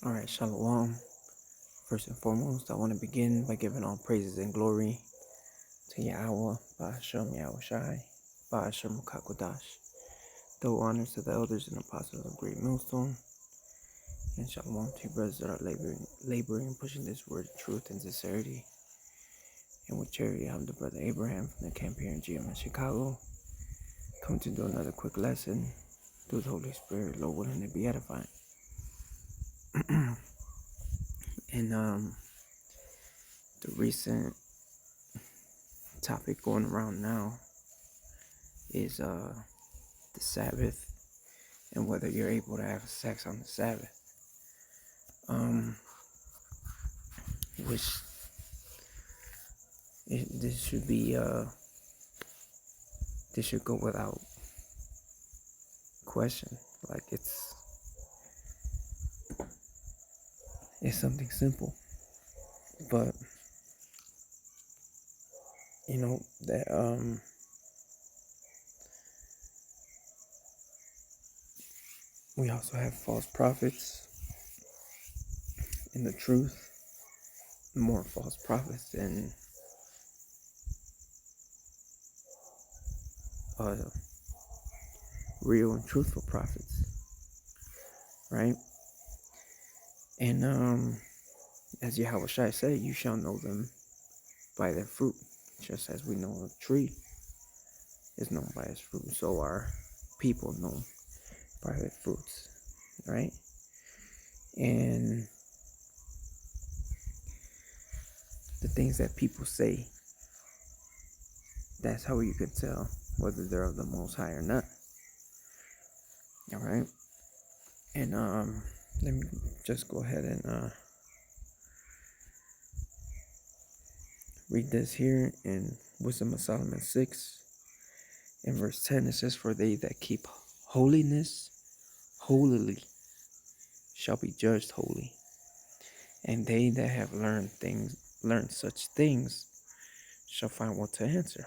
Alright, Shalom. First and foremost, I want to begin by giving all praises and glory to Yahweh, Ba'ashem Yahushai, Ba'ashem Kakodash. Though honors to the elders and apostles of Great Millstone, and Shalom to you brothers that are laboring and pushing this word of truth and sincerity. And with charity, I'm the brother Abraham from the camp here in GM in Chicago, coming to do another quick lesson through the Holy Spirit, Lord willing to be edifying. And the recent topic going around now is the Sabbath and whether you're able to have sex on the Sabbath. Which this should be this should go without question. Like it's something simple, but you know that we also have false prophets in the truth, more false prophets than real and truthful prophets, right? And as Yahushua said, you shall know them by their fruit, just as we know a tree is known by its fruit, so are people known by their fruits, right? And the things that people say, that's how you can tell whether they're of the Most High or not. All right, and let me just go ahead and read this here in Wisdom of Solomon 6, in verse 10. It says, "For they that keep holiness holily shall be judged holy, and they that have learned such things shall find what to answer."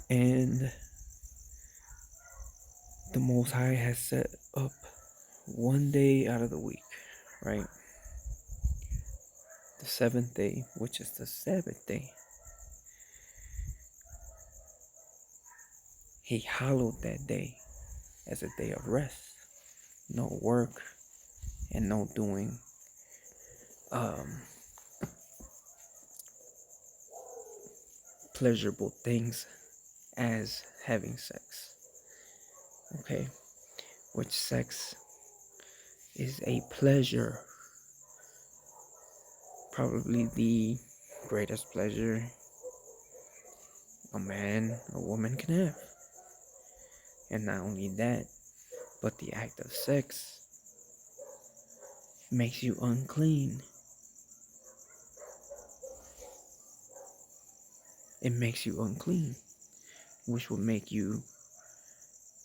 And the Most High has set up one day out of the week, right? The seventh day, which is the Sabbath day. He hallowed that day as a day of rest. No work and no doing pleasurable things as having sex. Okay? Which sex is a pleasure, probably the greatest pleasure a man, a woman can have. And not only that, but the act of sex makes you unclean. It makes you unclean, which will make you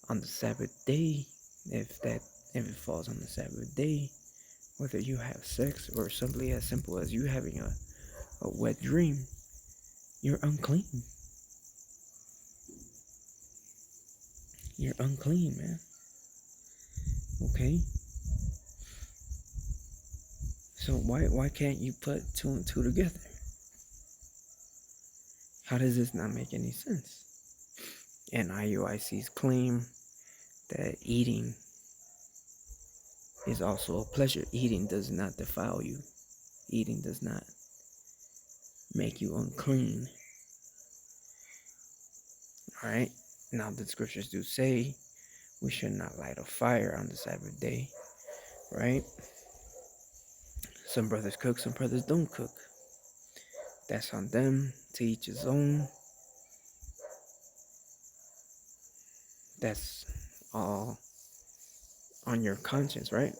on the Sabbath day, if it falls on the Sabbath day, whether you have sex or simply as simple as you having a wet dream, you're unclean. You're unclean, man. Okay? So why can't you put two and two together? How does this not make any sense? And IUIC's claim that eating is also a pleasure. Eating does not defile you. Eating does not make you unclean. Alright? Now the scriptures do say we should not light a fire on the Sabbath day. Right? Some brothers cook, some brothers don't cook. That's on them, to each his own. That's all on your conscience, right?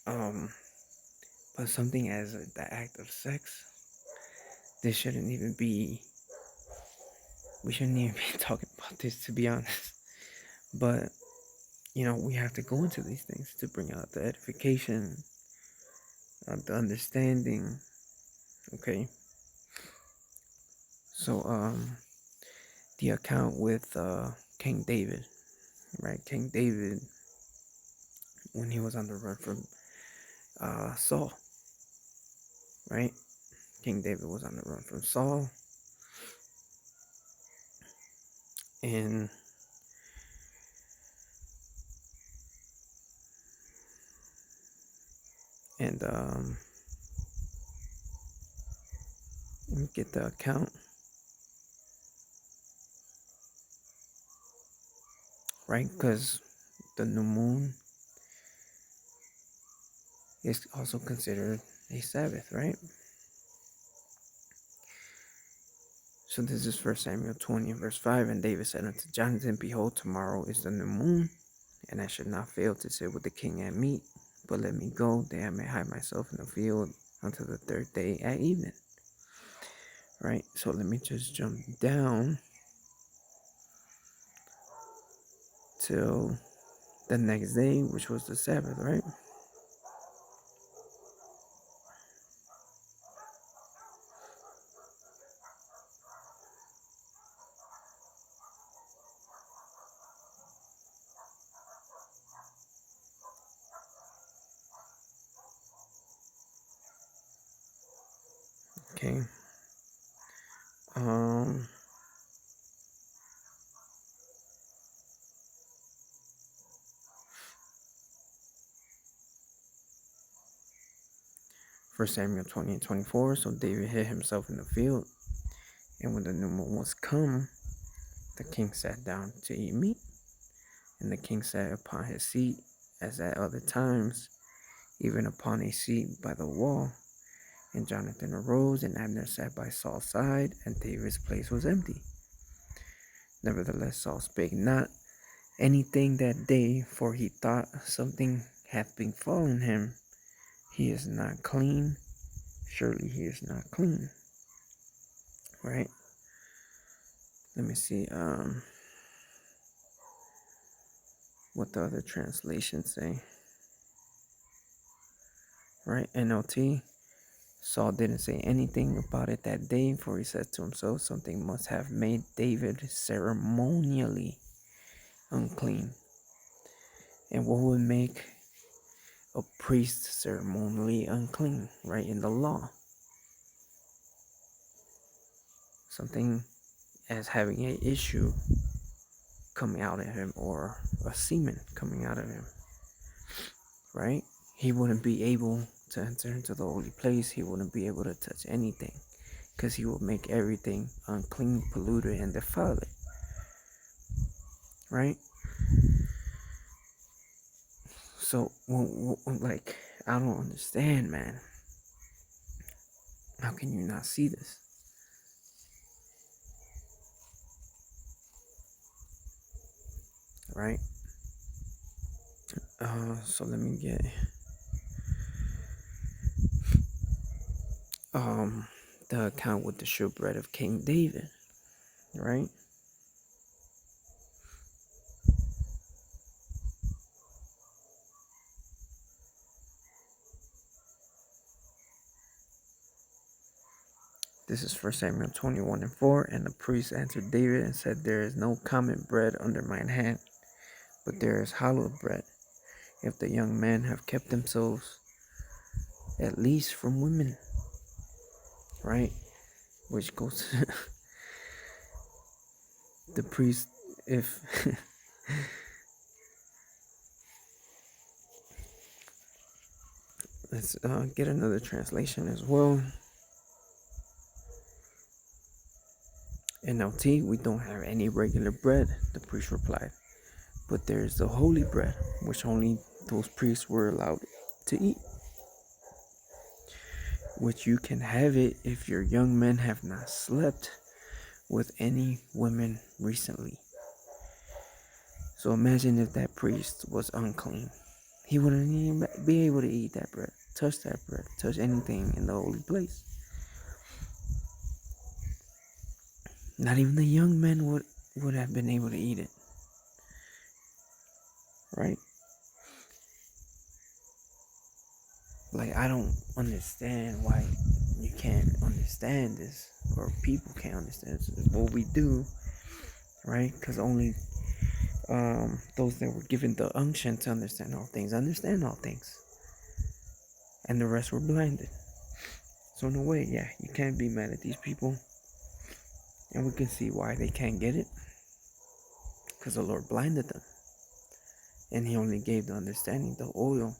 But something as the act of sex, we shouldn't even be talking about this, to be honest. But, we have to go into these things to bring out the edification, the understanding, okay? So, the account with King David, right? King David when he was on the run from Saul, right? King David was on the run from Saul, and and let me get the account, right? Because the new moon is also considered a Sabbath, right? So this is 1 Samuel 20, verse 5. And David said unto Jonathan, Behold, tomorrow is the new moon, and I should not fail to sit with the king at meat. But let me go, that I may hide myself in the field until the third day at evening. Right? So let me just jump down till the next day, which was the Sabbath, right? Okay. 1 Samuel 20 and 24. So David hid himself in the field, and when the new moon was come, the king sat down to eat meat, and the king sat upon his seat, as at other times, even upon a seat by the wall. And Jonathan arose, and Abner sat by Saul's side, and David's place was empty. Nevertheless, Saul spake not anything that day, for he thought something hath befallen him. He is not clean. Surely he is not clean. Right? Let me see what the other translations say. Right? NLT. Saul didn't say anything about it that day, for he said to himself, something must have made David ceremonially unclean. And what would make a priest ceremonially unclean, right? In the law, something as having an issue coming out of him, or a semen coming out of him, right? He wouldn't be able to enter into the holy place. He wouldn't be able to touch anything, because he will make everything unclean, polluted, and defile it, right? So, like, I don't understand, man. How can you not see this? Right? So let me get the account with the showbread of King David, right? This is 1 Samuel 21 and 4. And the priest answered David and said, There is no common bread under mine hand, but there is hallowed bread. If the young men have kept themselves at least from women, right? Which goes to the priest, if let's get another translation as well. NLT, we don't have any regular bread, the priest replied, but there is the holy bread, which only those priests were allowed to eat, which you can have it if your young men have not slept with any women recently. So imagine if that priest was unclean. He wouldn't even be able to eat that bread, touch that bread, touch anything in the holy place. Not even the young men would have been able to eat it. Right? Like, I don't understand why you can't understand this, or people can't understand this. What we do, right? Because only those that were given the unction to understand all things, and the rest were blinded. So in a way, yeah, you can't be mad at these people, and we can see why they can't get it, because the Lord blinded them, and He only gave the understanding, the oil,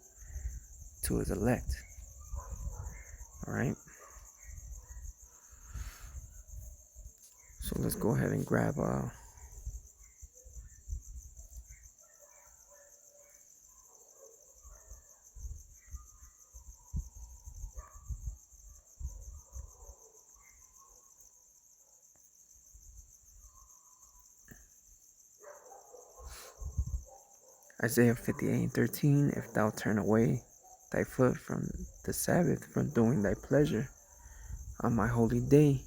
to His elect. All right. So let's go ahead and grab Isaiah 58:13. If thou turn away thy foot from the Sabbath, from doing thy pleasure on my holy day,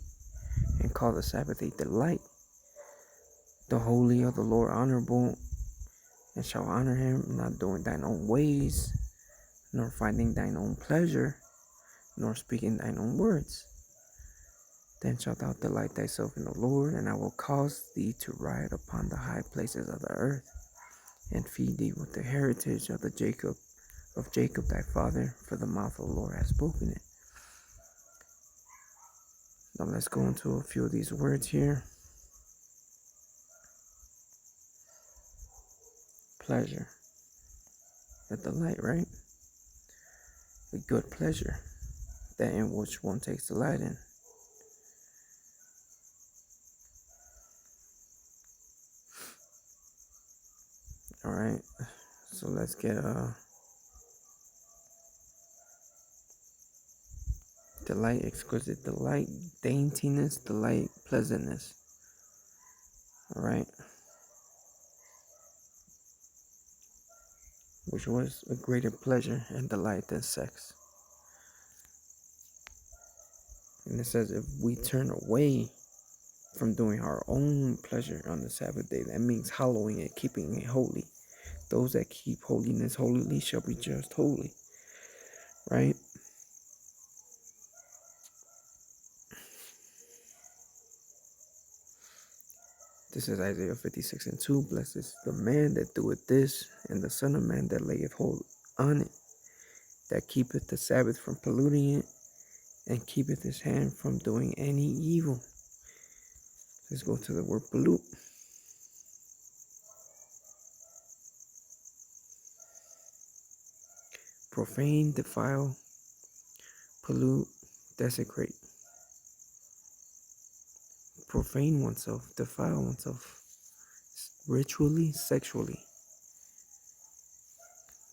and call the Sabbath a delight, the holy of the Lord honorable, and shall honor him, not doing thine own ways, nor finding thine own pleasure, nor speaking thine own words. Then shalt thou delight thyself in the Lord, and I will cause thee to ride upon the high places of the earth, and feed thee with the heritage of Jacob thy father, for the mouth of the Lord hath spoken it. Now let's go into a few of these words here. Pleasure. A delight, right? A good pleasure, that in which one takes delight in. Alright, so let's get delight, exquisite delight, daintiness, delight, pleasantness. Alright, which was a greater pleasure and delight than sex. And it says if we turn away from doing our own pleasure on the Sabbath day, that means hallowing it, keeping it holy. Those that keep holiness holily shall be judged holy. Right? This is Isaiah 56:2. Blessed is the man that doeth this, and the son of man that layeth hold on it, that keepeth the Sabbath from polluting it, and keepeth his hand from doing any evil. Let's go to the word pollute. Profane, defile, pollute, desecrate. Profane oneself, defile oneself, ritually, sexually.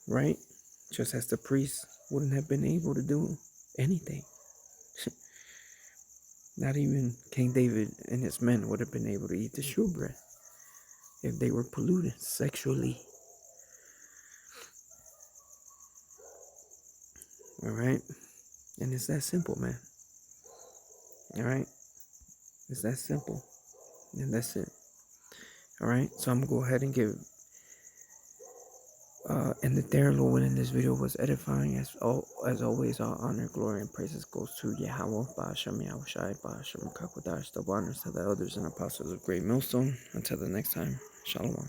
Right? Just as the priests wouldn't have been able to do anything. Not even King David and his men would have been able to eat the shewbread if they were polluted sexually. Alright? And it's that simple, man. Alright? It's that simple. And that's it. Alright? So I'm going to go ahead and give and the there, Lord, in this video was edifying. As always, all honor, glory, and praises goes to Yahweh, Ba'ashem Yahushai, Ba'ashem Kakodash, the honors to the elders and apostles of Great Millstone. Until the next time, Shalom.